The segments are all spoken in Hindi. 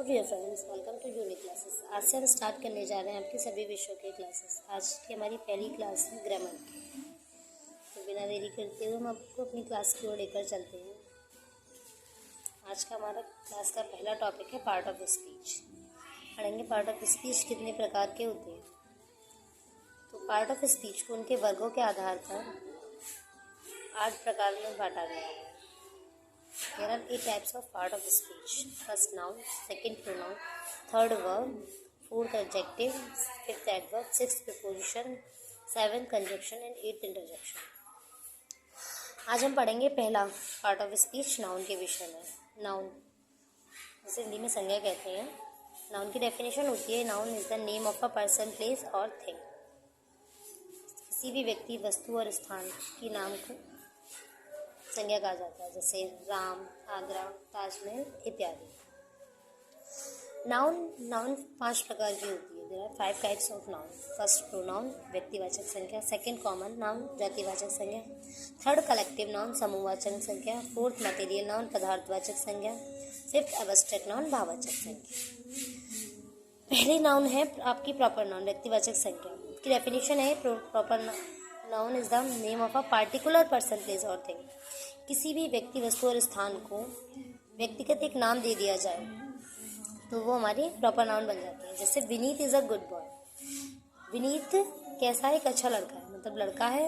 Hello dear friends, welcome to unique classes. आज से हम स्टार्ट करने जा रहे हैं आपके सभी विषयों के क्लासेस। आज की हमारी पहली क्लास है ग्रामर की। तो बिना देरी करते हुए हम आपको अपनी क्लास की ओर लेकर चलते हैं। आज का हमारा क्लास का पहला टॉपिक है पार्ट ऑफ स्पीच। पढ़ेंगे पार्ट ऑफ स्पीच कितने प्रकार के होते हैं। तो पार्ट ऑफ स्पीच को उनके वर्गों के आधार पर 8 प्रकार में बांटा गया है। There are 8 types of part of speech. First noun, second pronoun, third verb, fourth adjective, fifth adverb, sixth preposition, seventh conjunction and eighth interjection. आज हम पढ़ेंगे पहला पार्ट ऑफ स्पीच नाउन के विषय में। नाउन जिसे हिंदी में संज्ञा कहते हैं। नाउन की डेफिनेशन होती है, noun is the name of a person, place और थिंग। किसी भी व्यक्ति, वस्तु और स्थान की नाम को संज्ञा कहा जाता है, जैसे राम, आगरा, ताजमहल इत्यादि। नाउन 5 प्रकार की होती है। There are 5 types of noun. First pronoun, व्यक्तिवाचक संख्या। सेकंड कॉमन नाउन, जातिवाचक संज्ञा। थर्ड कलेक्टिव नाउन, समूहवाचक संख्या। फोर्थ मटेरियल नाउन, पदार्थवाचक संज्ञा। फिफ्थ एब्स्ट्रैक्ट नाउन, भाववाचक संज्ञा। पहली नाउन है आपकी प्रॉपर नाउन, व्यक्तिवाचक संख्या। इसकी डेफिनेशन है, proper noun is the name of a particular person, place और थिंग। किसी भी व्यक्ति, वस्तु और स्थान को व्यक्तिगत एक नाम दे दिया जाए तो वो हमारी प्रॉपर नाउन बन जाती है। जैसे Vineet is a good boy. Vineet कैसा है? एक अच्छा लड़का है, मतलब लड़का है,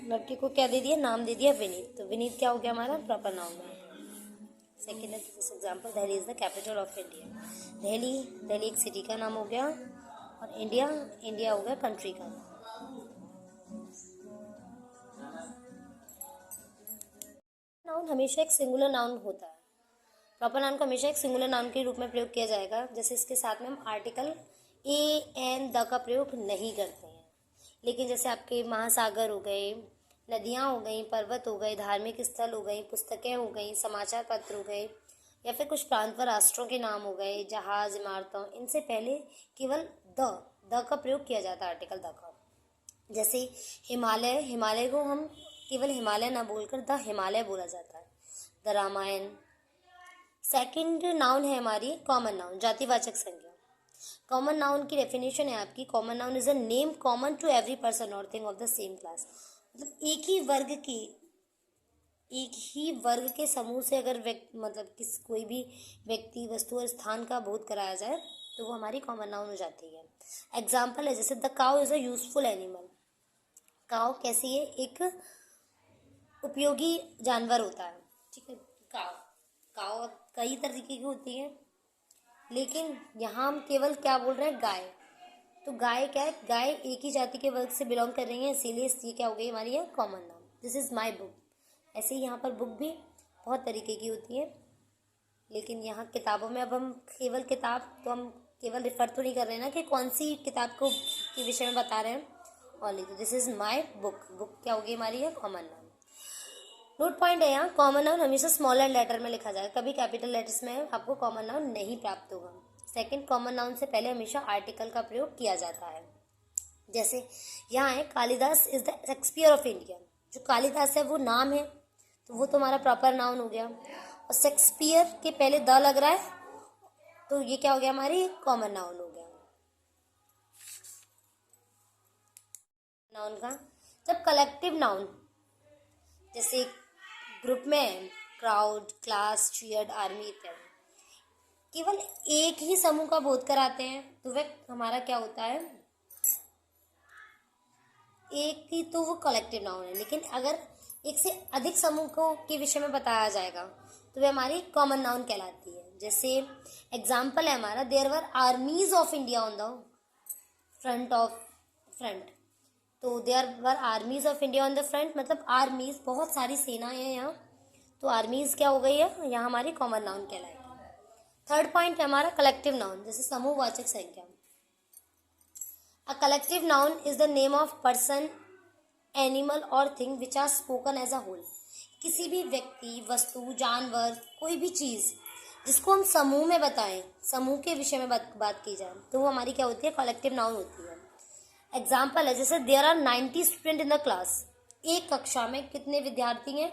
लड़के को क्या दे दिया? नाम दे दिया विनीत। तो विनीत क्या हो गया? हमारा प्रॉपर नाउन है। Second example, Delhi is the capital of India. Delhi एक सिटी का नाम हो गया और इंडिया हो गया कंट्री का नाम। नाउन हमेशा एक सिंगुलर नाउन होता है। प्रॉपर नाउन को हमेशा एक सिंगुलर नाउन के रूप में प्रयोग किया जाएगा। जैसे इसके साथ में हम आर्टिकल ए, एन, द का प्रयोग नहीं करते हैं। लेकिन जैसे आपके महासागर हो गए, नदियाँ हो गई, पर्वत हो गए, धार्मिक स्थल हो गई, पुस्तकें हो गई, समाचार पत्र हो गए, या फिर कुछ प्रांत व राष्ट्रों के नाम हो गए, जहाज, इमारतों, इनसे पहले केवल द का प्रयोग किया जाता है, आर्टिकल द का। जैसे हिमालय को हम केवल हिमालय ना बोलकर द हिमालय बोला जाता है। द रामायण। सेकंड नाउन है हमारी कॉमन नाउन, जातिवाचक संज्ञा। कॉमन नाउन की डेफिनेशन है आपकी, common noun is a name common to every person और thing of the same class. मतलब एक ही वर्ग के समूह से अगर कोई भी व्यक्ति, वस्तु और स्थान का बोध कराया जाए तो वो हमारी कॉमन नाउन हो जाती है। एग्जाम्पल है, जैसे the cow is a useful animal. Cow कैसी है? एक उपयोगी जानवर होता है, ठीक है। काव कई तरीके की होती है, लेकिन यहाँ हम केवल क्या बोल रहे हैं? गाय। तो गाय क्या है? गाय एक ही जाति के वर्ग से बिलोंग कर रही है, इसीलिए ये क्या हो गई हमारी? है common noun. This is my book. ऐसे ही यहाँ पर बुक भी बहुत तरीके की होती है, लेकिन यहाँ किताबों में अब हम केवल किताब, तो हम केवल रिफर तो नहीं कर रहे हैं ना कि कौन सी किताब को के विषय में बता रहे हैं ओनली। तो this is my book. Book क्या होगी हमारी? है कॉमन नाउन। नोट पॉइंट है यहाँ, कॉमन नाउन हमेशा स्मॉलर लेटर में लिखा जाएगा, कभी कैपिटल लेटर्स में आपको कॉमन नाउन नहीं प्राप्त होगा। सेकंड, कॉमन नाउन से पहले हमेशा आर्टिकल का प्रयोग किया जाता है। जैसे यहाँ है, Kalidas is the Shakespeare of India. जो कालिदास है वो नाम है, तो वो तो हमारा प्रॉपर नाउन हो गया। और शेक्सपियर के पहले द लग रहा है, तो ये क्या हो गया? हमारी कॉमन नाउन हो गया। नाउन का जब कलेक्टिव नाउन, जैसे ग्रुप में क्राउड, क्लास, चीयर्ड, आर्मी इत्यादि, केवल एक ही समूह का बोध कराते हैं तो वह हमारा क्या होता है? एक ही, तो वो कलेक्टिव नाउन है। लेकिन अगर एक से अधिक समूह को के विषय में बताया जाएगा तो वह हमारी कॉमन नाउन कहलाती है। जैसे एग्जाम्पल है हमारा, there were armies of India on the front. तो there were armies of India on the front, मतलब आर्मीज, बहुत सारी सेनाएं हैं यहाँ, तो आर्मीज क्या हो गई है? यहाँ हमारी कॉमन नाउन कहलाएगी। थर्ड पॉइंट है हमारा कलेक्टिव नाउन, जैसे समूहवाचक संख्या। A collective noun is the name of person, animal और thing which are spoken as a whole. किसी भी व्यक्ति, वस्तु, जानवर, कोई भी चीज जिसको हम समूह में बताएं, समूह के विषय में बात की जाए, तो वो हमारी क्या होती है? कलेक्टिव नाउन होती है। एग्जाम्पल है, जैसे there are 90 student in the class. एक कक्षा में कितने विद्यार्थी हैं?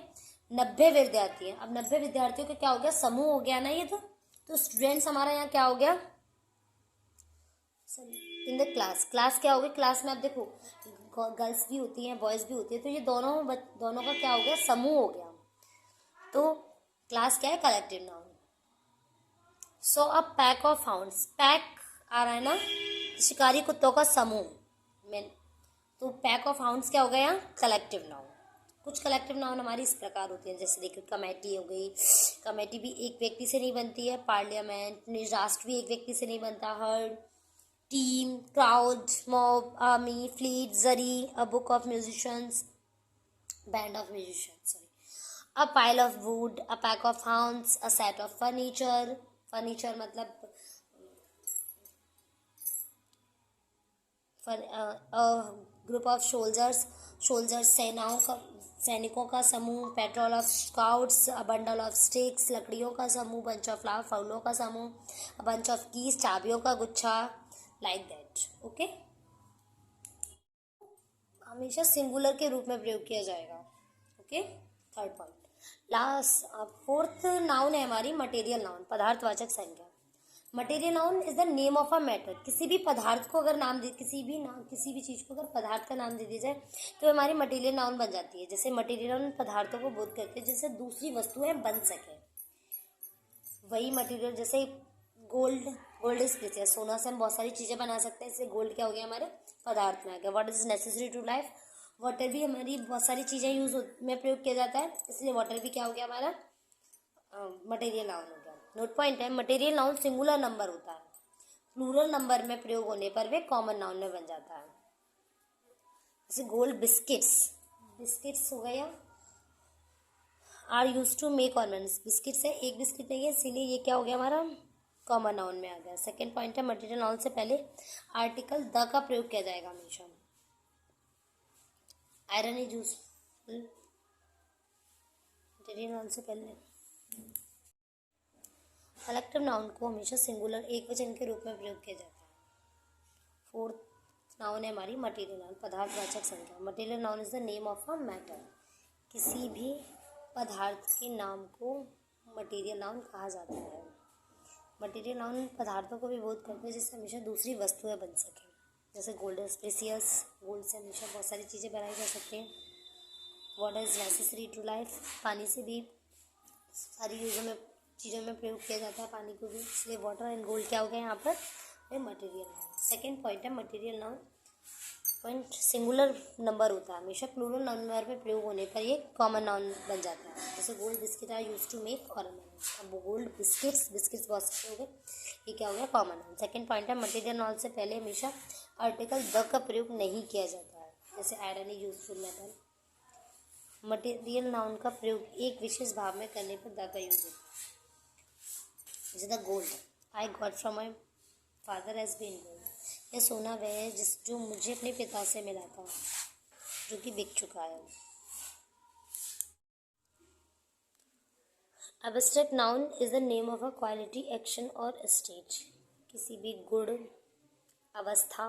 90 विद्यार्थी हैं। अब 90 विद्यार्थियों का क्या हो गया? समूह हो गया ना ये, तो तो स्टूडेंट्स हमारा यहाँ क्या हो गया, इन द क्लास, क्लास क्या हो गया, क्लास में आप देखो गर्ल्स भी होती हैं बॉयज़ भी होती है, तो ये दोनों का क्या हो गया, समूह हो गया। तो क्लास क्या है, collective noun. So a pack of hounds, pack आ रहा है ना, शिकारी कुत्तों का समूह में, तो पैक ऑफ हाउंड्स क्या हो गया, कलेक्टिव नाउन। कुछ कलेक्टिव नाउन हमारी इस प्रकार होती है, जैसे देखिए कमेटी हो गई, कमेटी भी एक व्यक्ति से नहीं बनती है, पार्लियामेंट, राष्ट्र भी एक व्यक्ति से नहीं बनता, heard, team, crowd, mob, army, fleet, zari, a book of musicians, band of musicians, sorry, a pile of would, a pack of hounds, a set of furniture, furniture मतलब ग्रुप ऑफ सोल्जर्स, सोल्जर्स सैनिकों का समूह, petrol of scouts, a bundle of sticks, लकड़ियों का समूह, बंच ऑफ फ्लावर, फूलों का समूह, अ बंच ऑफ कीज, चाबियों का गुच्छा, लाइक दैट। ओके, हमेशा सिंगुलर के रूप में प्रयोग किया जाएगा। Okay, third point, last fourth noun है हमारी मटेरियल नाउन, पदार्थवाचक संज्ञा। Material noun is the name of a matter, किसी भी पदार्थ को अगर नाम दे, किसी भी चीज को अगर पदार्थ का नाम दे दिया जाए तो हमारी मटेरियल नाउन बन जाती है। जैसे मटेरियल नाउन पदार्थों को बोध करते हैं जिससे दूसरी वस्तुएं बन सके, वही मटेरियल, जैसे गोल्ड, गोल्ड इज प्रेशियस, सोना से हम बहुत सारी चीजें बना सकते हैं, इसलिए गोल्ड क्या हो गया, हमारे पदार्थ में आ गया। What is necessary to life, water भी हमारी बहुत सारी चीजें में प्रयोग किया जाता है, इसलिए वाटर भी क्या हो गया, हमारा मटेरियल नाउन हो गया। नोट पॉइंट है, मटेरियल नाउन सिंगुलर नंबर होता है, प्लूरल नंबर में प्रयोग होने पर वे कॉमन नाउन में बन जाता है। जैसे गोल्ड बिस्किट्स, बिस्किट्स हो गया, are use to make ornaments, biscuit से एक बिस्किट नहीं है, इसीलिए ये क्या हो गया, हमारा कॉमन नाउन में आ गया। सेकेंड पॉइंट है, मटेरियल नाउन से पहले आर्टिकल द का प्रयोग किया जाएगा हमेशा। Iron is useful, material noun से पहले। कलेक्टिव नाउन को हमेशा सिंगुलर एक वचन के रूप में प्रयोग किया जाता है। फोर्थ नाउन है हमारी मटेरियल नाउन, पदार्थवाचक संज्ञा। Material noun is the name of a matter, किसी भी पदार्थ के नाम को मटेरियल नाउन कहा जाता है। मटेरियल नाउन पदार्थों को भी बोध करते हैं जिससे हमेशा दूसरी वस्तुएं बन सकें, जैसे गोल्ड इज प्रेशियस, गोल्ड से हमेशा बहुत सारी चीज़ें बनाई जा सकती हैं। Water is necessary to life, पानी से भी सारी चीज़ों में प्रयोग किया जाता है पानी को भी, इसलिए वाटर एंड गोल्ड क्या हो गया यहाँ पर, वे मटेरियल नाउन। सेकेंड पॉइंट है, material noun point singular number होता है, हमेशा प्लूरल नंबर में प्रयोग होने पर ये कॉमन नाउन बन जाता है। जैसे gold biscuit are use to make ornaments, अब गोल्ड बिस्किट्स बहुत सारे हो गए, ये क्या हो गया, कॉमन नाउन। सेकेंड पॉइंट है, मटेरियल नाउन से पहले हमेशा आर्टिकल द का प्रयोग नहीं किया जाता है, जैसे iron is useful metal. Material noun का प्रयोग एक विशेष भाव में करने पर द का यूज होता है, जैसे the gold I got from my father has been gold, यह सोना वह है जो मुझे अपने पिता से मिला था, जो कि बिक चुका है। Abstract noun is the name of a quality, action और स्टेज, किसी भी गुण, अवस्था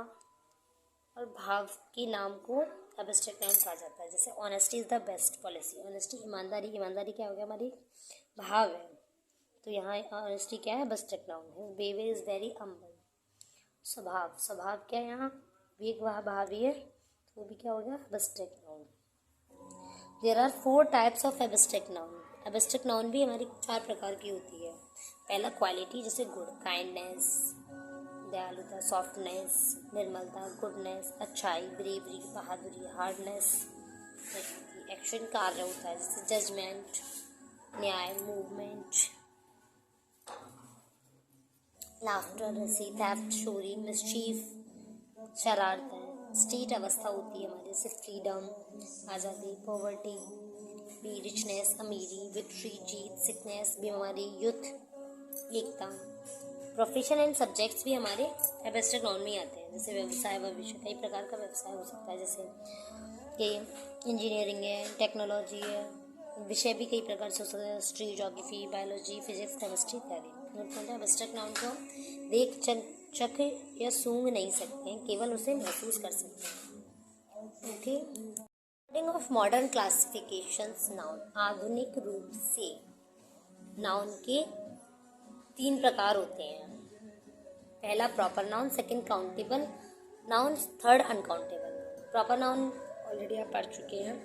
और भाव के नाम को एब्स्ट्रैक्ट नाउन कहा जाता है। जैसे honesty is the best policy, honesty ईमानदारी, ईमानदारी क्या हो गया, हमारी भाव है, तो यहाँ ऑनेस्टी क्या है, एब्स्ट्रैक्ट नाउन है। बिहेवियर इज वेरी हम्बल, स्वभाव, स्वभाव क्या है यहाँ, वेग भावी है, तो वो भी क्या हो गया, abstract noun. There are 4 types of abstract noun, abstract noun भी हमारी 4 प्रकार की होती है। पहला क्वालिटी, जैसे गुड, काइंडनेस, दयालुता, सॉफ्टनेस, निर्मलता, गुडनेस, अच्छाई, ब्रेवरी, बहादुरी, हार्डनेस। एक्शन कार्य होता है, जैसे जजमेंट, न्याय, मूवमेंट, लाफ्टर, हंसी, थेफ्ट, चोरी, मिसचीफ, शरारत है। स्टेट अवस्था होती है हमारी, जैसे फ्रीडम, आज़ादी, पॉवर्टी, बी रिचनेस, अमीरी, विक्ट्री, जीत, सिकनेस, बीमारी, युद्ध, एकता। प्रोफेशन एंड सब्जेक्ट्स भी हमारे एब्स्ट्रैक्ट नाउन में ही आते हैं, जैसे व्यवसाय व विषय, कई प्रकार का व्यवसाय हो सकता है, जैसे कि इंजीनियरिंग है, टेक्नोलॉजी है, विषय भी कई प्रकार से हो सकते हैं, history, geography, biology, physics, chemistry इत्यादि। एब्स्ट्रैक्ट नाउन को देख, चख या सूंघ नहीं सकते हैं, केवल उसे महसूस कर सकते हैं। Okay, according of modern classifications noun, आधुनिक रूप से नाउन के तीन प्रकार होते हैं। पहला proper noun, second countable noun, third uncountable. Proper noun already आप पढ़ चुके हैं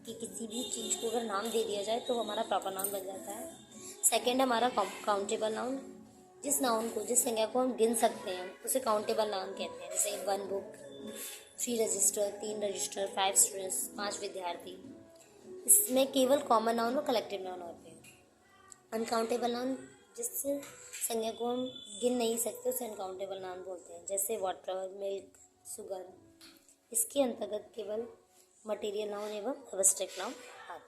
कि किसी भी चीज़ को अगर नाम दे दिया जाए तो वो हमारा प्रॉपर नाउन बन जाता है। सेकंड हमारा काउंटेबल नाउन, जिस नाउन को, जिस संज्ञा को हम गिन सकते हैं उसे काउंटेबल नाउन कहते हैं। जैसे 1 बुक, 3 रजिस्टर, 3 रजिस्टर, 5 स्टूडेंट्स, 5 विद्यार्थी। इसमें केवल कॉमन नाउन और कलेक्टिव नाउन होते हैं। अनकाउंटेबल नाउन, जिस संज्ञा को हम गिन नहीं सकते उसे अनकाउंटेबल नाउन बोलते हैं। जैसे वाटर, मिल्क, सुगर। इसके अंतर्गत केवल मटेरियल नाउन एवं एब्स्ट्रैक्ट नाउन आते हैं।